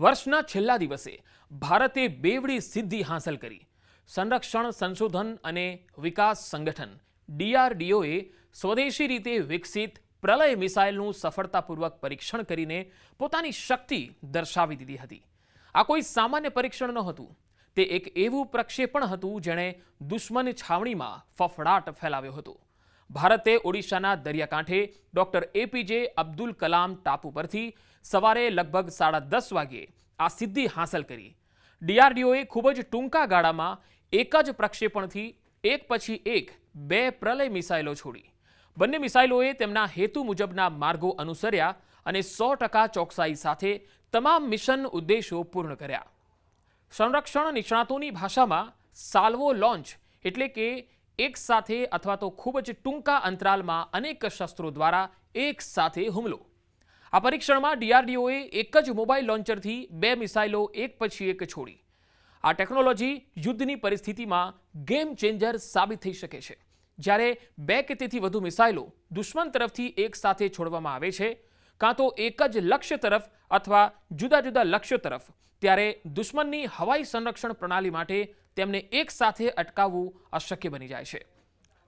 વર્ષના છેલ્લા દિવસે ભારતે બેવડી સિદ્ધિ હાંસલ કરી. સંરક્ષણ સંશોધન અને વિકાસ સંગઠન DRDOએ સ્વદેશી રીતે વિકસિત પ્રલય મિસાઇલનું સફળતાપૂર્વક પરીક્ષણ કરીને પોતાની શક્તિ દર્શાવી દીધી હતી. આ કોઈ સામાન્ય પરીક્ષણ નહોતું. તે એક એવું પ્રક્ષેપણ હતું જેણે દુશ્મન છાવણીમાં ફફડાટ ફેલાવ્યો હતો. ભારતે ઓડિશાના દરિયાકાંઠે ડોક્ટર APJ અબ્દુલ કલામ ટાપુ પરથી સવારે લગભગ 10:30 વાગ્યે આ સિદ્ધિ હાંસલ કરી. DRDOએ ખૂબ જ ટૂંકા ગાળામાં એક જ પ્રક્ષેપણથી એક પછી એક 2 પ્રલય મિસાઇલો છોડી. બંને મિસાઇલોએ તેમના હેતુ મુજબના માર્ગો અનુસર્યા અને 100% ચોકસાઈ સાથે તમામ મિશન ઉદ્દેશો પૂર્ણ કર્યા. સંરક્ષણ નિષ્ણાતોની ભાષામાં સાલ્વો લોન્ચ એટલે કે એક સાથે અથવા તો ખૂબ જ ટૂંકા અંતરાલમાં અનેક શસ્ત્રો દ્વારા એક સાથે હુમલો. આ પરીક્ષણમાં DRDOએ એક જ મોબાઈલ લોન્ચરથી 2 મિસાઇલો એક પછી એક છોડી. આ ટેકનોલોજી યુદ્ધની પરિસ્થિતિમાં ગેમ ચેન્જર સાબિત થઈ શકે છે. જ્યારે 2 કે તેથી વધુ મિસાઇલો દુશ્મન તરફથી એક સાથે છોડવામાં આવે છે, કાં તો એક જ લક્ષ્ય તરફ અથવા જુદા જુદા લક્ષ્યો તરફ, ત્યારે દુશ્મનની હવાઈ સંરક્ષણ પ્રણાલી માટે તેમને એક સાથે અટકાવવું અશક્ય બની જાય છે.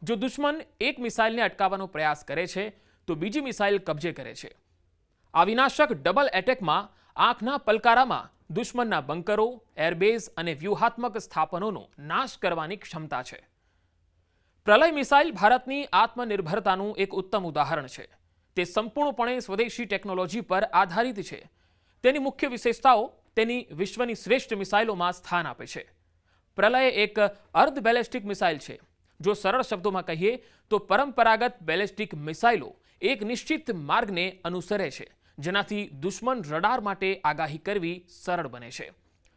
જો દુશ્મન એક મિસાઇલને અટકાવવાનો પ્રયાસ કરે છે તો બીજી મિસાઇલ કબજે કરે છે. આ વિનાશક ડબલ એટેકમાં આંખના પલકારામાં દુશ્મનના બંકરો, એરબેઝ અને વ્યૂહાત્મક સ્થાપનોનો નાશ કરવાની ક્ષમતા છે. પ્રલય મિસાઇલ ભારતની આત્મનિર્ભરતાનું એક ઉત્તમ ઉદાહરણ છે. તે સંપૂર્ણપણે સ્વદેશી ટેકનોલોજી પર આધારિત છે. તેની મુખ્ય વિશેષતાઓ તેની વિશ્વની શ્રેષ્ઠ મિસાઇલોમાં સ્થાન આપે છે. પ્રલય એક અર્ધ બેલેસ્ટિક મિસાઇલ છે. જો સરળ શબ્દોમાં કહીએ તો પરંપરાગત બેલેસ્ટિક મિસાઇલો એક નિશ્ચિત માર્ગને અનુસરે છે, જેનાથી દુશ્મન રડાર માટે આગાહી કરવી સરળ બને છે.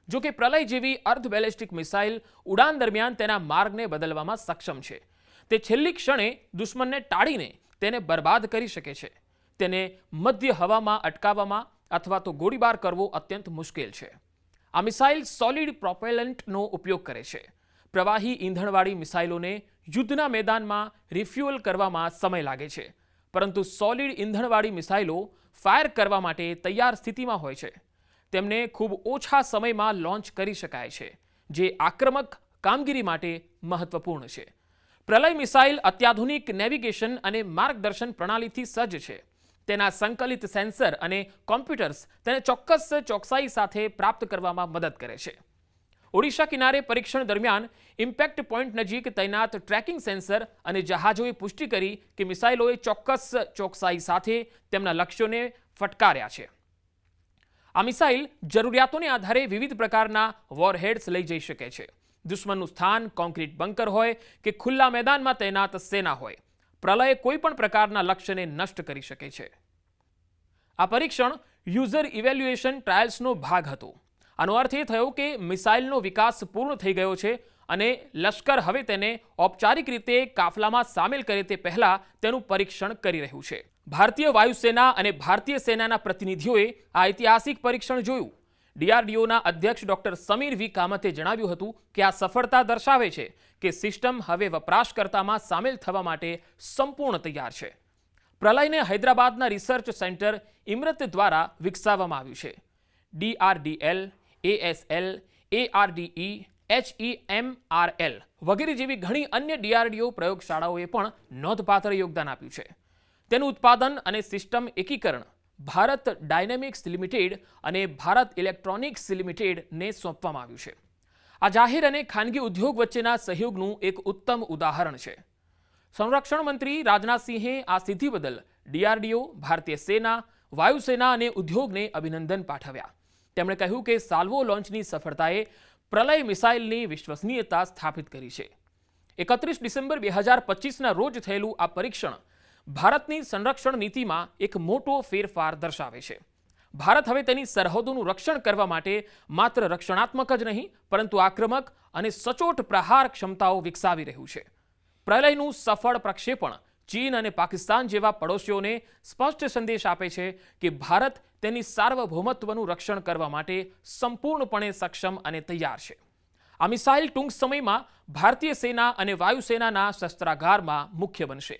જો કે પ્રલય જેવી અર્ધ બેલેસ્ટિક મિસાઇલ ઉડાન દરમિયાન તેના માર્ગને બદલવામાં સક્ષમ છે. તે છેલ્લી ક્ષણે દુશ્મનને ટાળીને તેને બરબાદ કરી શકે છે. તેને મધ્ય હવામાં અટકાવવામાં અથવા તો ગોળીબાર કરવો અત્યંત મુશ્કેલ છે. આ મિસાઇલ સોલિડ પ્રોપેલન્ટનો ઉપયોગ કરે છે. પ્રવાહી ઈંધણવાળી મિસાઇલોને યુદ્ધના મેદાનમાં રિફ્યુઅલ કરવામાં સમય લાગે છે, પરંતુ સોલિડ ઈંધણવાળી મિસાઇલો ફાયર કરવા માટે તૈયાર સ્થિતિમાં હોય છે. તેમને ખૂબ ઓછા સમયમાં લોન્ચ કરી શકાય છે, જે આક્રમક કામગીરી માટે મહત્વપૂર્ણ છે. પ્રલય મિસાઇલ અત્યાધુનિક નેવિગેશન અને માર્ગદર્શન પ્રણાલીથી સજ્જ છે. તેના સંકલિત સેન્સર અને કોમ્પ્યુટર્સ તેને ચોક્કસ ચોકસાઈ સાથે પ્રાપ્ત કરવામાં મદદ કરે છે. ઓડિશા કિનારે પરીક્ષણ દરમિયાન ઇમ્પેક્ટ પોઈન્ટ નજીક તૈનાત ટ્રેકિંગ સેન્સર અને જહાજોએ પુષ્ટિ કરી કે મિસાઇલોએ ચોક્કસ ચોકસાઈ સાથે તેમના લક્ષ્યોને ફટકાર્યા છે. આ મિસાઇલ જરૂરિયાતોને આધારે વિવિધ પ્રકારના વોરહેડ્સ લઈ જઈ શકે છે. દુશ્મનનું સ્થાન કોન્ક્રીટ બંકર હોય કે ખુલ્લા મેદાનમાં તૈનાત સેના હોય, પ્રલય કોઈ પણ પ્રકારના લક્ષ્યને નષ્ટ કરી શકે છે. આ પરીક્ષણ યુઝર ઇવેલ્યુએશન ટ્રાયલ્સનો ભાગ હતો. આનો અર્થ એ થયો કે મિસાઇલનો વિકાસ પૂર્ણ થઈ ગયો છે અને લશ્કર હવે તેને ઔપચારિક રીતે કાફલામાં સામેલ કરે તે પહેલા તેનું પરીક્ષણ કરી રહ્યું છે. ભારતીય વાયુસેના અને ભારતીય સેનાના પ્રતિનિધિઓએ આ ઐતિહાસિક પરીક્ષણ જોયું. DRDOના અધ્યક્ષ ડોક્ટર સમીર V. કામતે જણાવ્યું હતું કે આ સફળતા દર્શાવે છે કે સિસ્ટમ હવે વપરાશકર્તામાં સામેલ થવા માટે સંપૂર્ણ તૈયાર છે. પ્રલયને હૈદરાબાદના રિસર્ચ સેન્ટર ઇમરત દ્વારા વિકસાવવામાં આવ્યું છે. DRDL, ASL, ARDE, HEMRL વગેરે જેવી ઘણી અન્ય DRDO પ્રયોગશાળાઓએ પણ નોંધપાત્ર યોગદાન આપ્યું છે. તેનું ઉત્પાદન અને સિસ્ટમ એકીકરણ ભારત ડાયનેમિક્સ લિમિટેડ અને ભારત ઇલેક્ટ્રોનિક્સ લિમિટેડને સોંપવામાં આવ્યું છે. આ જાહેર અને ખાનગી ઉદ્યોગ વચ્ચેના સહયોગનું એક ઉત્તમ ઉદાહરણ છે. સંરક્ષણ મંત્રી રાજનાથસિંહે આ સિદ્ધિ બદલ DRDO, ભારતીય સેના, વાયુસેના અને ઉદ્યોગને અભિનંદન પાઠવ્યા. તેમણે કહ્યું કે સાલ્વો લોન્ચની સફળતાએ પ્રલય મિસાઇલની વિશ્વસનીયતા સ્થાપિત કરી છે. 31 ડિસેમ્બર 2025ના રોજ થયેલું આ પરીક્ષણ ભારતની સંરક્ષણ નીતિમાં એક મોટો ફેરફાર દર્શાવે છે. ભારત હવે તેની સરહદોનું રક્ષણ કરવા માટે માત્ર રક્ષણાત્મક જ નહીં, પરંતુ આક્રમક અને સચોટ પ્રહાર ક્ષમતાઓ વિકસાવી રહ્યું છે. પ્રલયનું સફળ પ્રક્ષેપણ ચીન અને પાકિસ્તાન જેવા પડોશીઓને સ્પષ્ટ સંદેશ આપે છે કે ભારત તેની સાર્વભૌમત્વનું રક્ષણ કરવા માટે સંપૂર્ણપણે સક્ષમ અને તૈયાર છે. આ મિસાઇલ ટૂંક સમયમાં ભારતીય સેના અને વાયુસેનાના શસ્ત્રાગારમાં મુખ્ય બનશે.